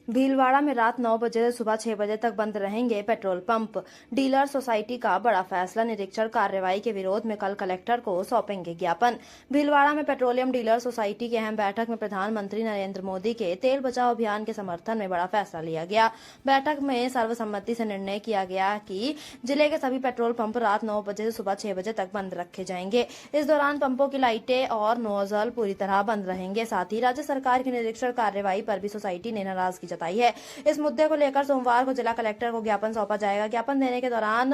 भीलवाड़ा में रात 9 बजे से सुबह 6 बजे तक बंद रहेंगे पेट्रोल पंप। डीलर सोसाइटी का बड़ा फैसला, निरीक्षण कार्रवाई के विरोध में कल कलेक्टर को सौंपेंगे ज्ञापन। भीलवाड़ा में पेट्रोलियम डीलर सोसाइटी की अहम बैठक में प्रधानमंत्री नरेंद्र मोदी के तेल बचाओ अभियान के समर्थन में बड़ा फैसला लिया गया। बैठक में सर्वसम्मति से निर्णय किया गया कि जिले के सभी पेट्रोल पंप रात 9 बजे से सुबह 6 बजे तक बंद रखे जाएंगे। इस दौरान पंपों की लाइटें और नोजल पूरी तरह बंद रहेंगे। साथ ही राज्य सरकार की निरीक्षण कार्रवाई पर भी सोसाइटी ने नाराजगी जताई है। इस मुद्दे को लेकर सोमवार को जिला कलेक्टर को ज्ञापन सौंपा जाएगा। ज्ञापन देने के दौरान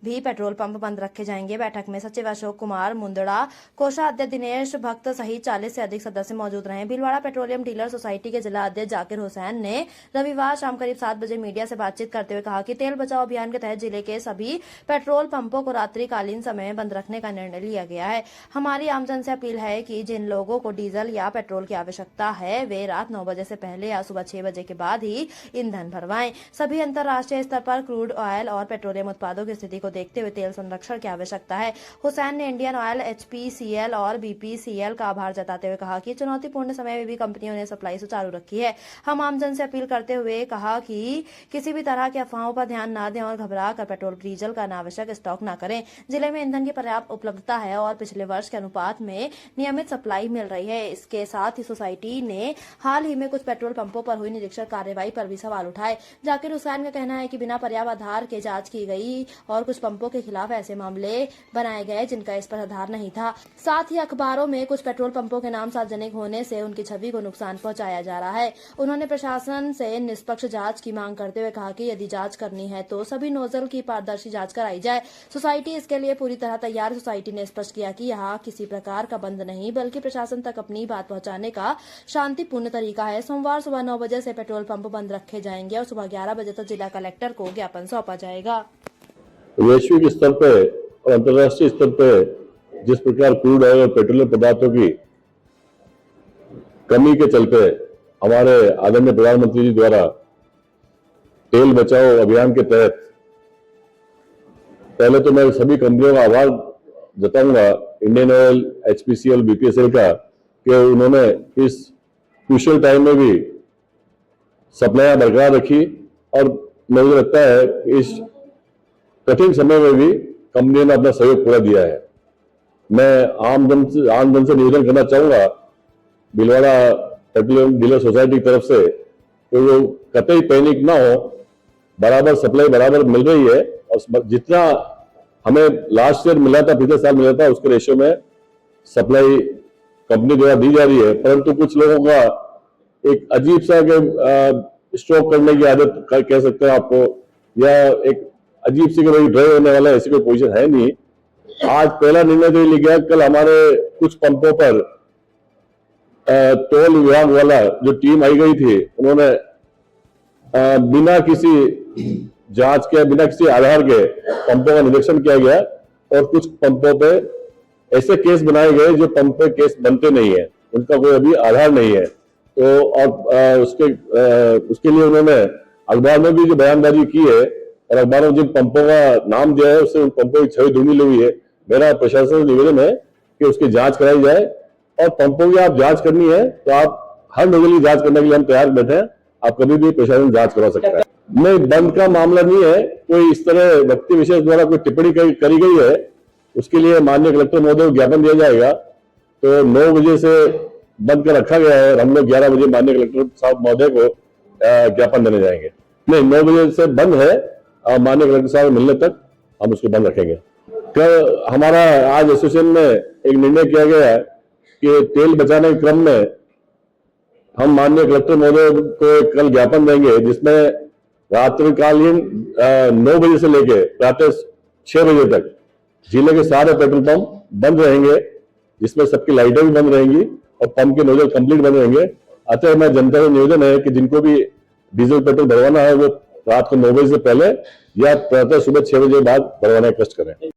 भी पेट्रोल पंप बंद रखे जाएंगे। बैठक में सचिव अशोक कुमार मुंदड़ा, कोषाध्यक्ष दिनेश भक्त सहित 40 से अधिक सदस्य मौजूद रहे। भीलवाड़ा पेट्रोलियम डीलर सोसाइटी के जिला अध्यक्ष जाकिर हुसैन ने रविवार शाम करीब 7 बजे मीडिया से बातचीत करते हुए कहा कि तेल बचाओ अभियान के तहत जिले के सभी पेट्रोल पंपों को रात्रिकालीन समय बंद रखने का निर्णय लिया गया है। हमारी आमजन से अपील है कि जिन लोगों को डीजल या पेट्रोल की आवश्यकता है वे रात 9 बजे से पहले या सुबह 6 बजे के बाद ही ईंधन भरवाएं। सभी अंतर्राष्ट्रीय स्तर पर क्रूड ऑयल और पेट्रोलियम उत्पादों की स्थिति को देखते हुए तेल संरक्षण की आवश्यकता है। हुसैन ने इंडियन ऑयल, HPCL और BPCL का आभार जताते हुए कहा कि चुनौतीपूर्ण समय में भी कंपनियों ने सप्लाई सुचारू रखी है। हम आमजन से अपील करते हुए कहा कि किसी भी तरह की अफवाहों पर ध्यान न दें और घबरा कर पेट्रोल डीजल का अनावश्यक स्टॉक न करें। जिले में ईंधन की पर्याप्त उपलब्धता है और पिछले वर्ष के अनुपात में नियमित सप्लाई मिल रही है। इसके साथ ही सोसाइटी ने हाल ही में कुछ पेट्रोल पंपों पर हुई निरीक्षण कार्रवाई पर भी सवाल उठाए। जाकिर हुसैन का कहना है कि बिना पर्याप्त आधार के जांच की गई और कुछ पंपों के खिलाफ ऐसे मामले बनाए गए जिनका इस पर आधार नहीं था। साथ ही अखबारों में कुछ पेट्रोल पंपों के नाम सार्वजनिक होने से उनकी छवि को नुकसान पहुंचाया जा रहा है। उन्होंने प्रशासन से निष्पक्ष जांच की मांग करते हुए कहा कि यदि जांच करनी है तो सभी नोजल की पारदर्शी जांच कराई जाए। सोसाइटी इसके लिए पूरी तरह तैयार। सोसाइटी ने स्पष्ट किया कि यहाँ किसी प्रकार का बंद नहीं बल्कि प्रशासन तक अपनी बात पहुंचाने का शांतिपूर्ण तरीका है। सोमवार सुबह 9 बजे से पेट्रोल पंप बंद रखे जाएंगे और सुबह 11 बजे तक जिला कलेक्टर को ज्ञापन सौंपा जाएगा। वैश्विक स्तर पे और अंतर्राष्ट्रीय स्तर पे जिस प्रकार क्रूड ऑयल और पेट्रोलियम पदार्थों की कमी के चलते हमारे आदरणीय प्रधानमंत्री जी द्वारा तेल बचाओ अभियान के तहत पहले तो मैं सभी कंपनियों का आभार जताऊंगा, इंडियन ऑयल, HPCL, BPCL का, कि उन्होंने इस क्रूशियल टाइम में भी सप्लाई बरकरार रखी और मुझे लगता है कि इस कठिन समय में भी कंपनी ने अपना सहयोग पूरा दिया है। मैं आमजन से निवेदन करना चाहूंगा भीलवाड़ा पेट्रोलियम डीलर सोसाइटी की तरफ से कि वो कतई पैनिक ना हो, बराबर सप्लाई बराबर मिल रही है और जितना हमें लास्ट ईयर मिला था, पिछले साल मिला था, उसके रेशियो में सप्लाई कंपनी द्वारा दी जा रही है। परंतु कुछ लोगों का एक अजीब सा स्टॉक करने की आदत कह सकते हैं आपको, या एक अजीब सी कोई ड्राइव होने वाला ऐसी कोई पोजीशन है नहीं। आज पहला निर्णय तो ये लिया, कल हमारे कुछ पंपों पर टोल विभाग वाला जो टीम आई गई थी, उन्होंने बिना किसी जांच के, बिना किसी आधार के पंपों का निरीक्षण किया गया और कुछ पंपों पे ऐसे केस बनाए गए जो पंप पे केस बनते नहीं है, उनका कोई अभी आधार नहीं है। तो और उसके लिए उन्होंने अखबार में भी जो बयानबाजी की है और अखबार में जिन पंपों का नाम दिया है उससे उन पंपों की छवि धुंधली हुई है। मेरा प्रशासन से निवेदन है कि उसकी जांच कराई जाए और पंपों की आप जांच करनी है तो आप हर नोजल की जांच करने के लिए हम तैयार बैठे हैं। आप कभी भी प्रशासन जांच करवा सकता है। नहीं, बंद का मामला नहीं है, कोई इस तरह व्यक्ति विशेष द्वारा कोई टिप्पणी करी गई है, उसके लिए माननीय कलेक्टर महोदय को ज्ञापन दिया जाएगा। तो 9 बजे से बंद कर रखा गया है और हम लोग 11 बजे माननीय कलेक्टर साहब महोदय को ज्ञापन देने जाएंगे। नहीं, 9 बजे से बंद है और माननीय कलेक्टर साहब मिलने तक हम उसको बंद रखेंगे। कल हमारा आज एसोसिएशन में एक निर्णय किया गया है कि तेल बचाने के क्रम में हम माननीय कलेक्टर महोदय को कल ज्ञापन देंगे जिसमें रात्रिकालीन 9 बजे से लेकर प्रातः 6 बजे तक जिले के सारे पेट्रोल पंप बंद रहेंगे, जिसमें सबकी लाइटें भी बंद रहेंगी और पंप के नोजल कंप्लीट बंद रहेंगे। अतः मैं जनता से निवेदन है कि जिनको भी डीजल पेट्रोल भरवाना है वो रात को 9 बजे से पहले या प्रातः सुबह 6 बजे बाद भरवाने का कष्ट करें।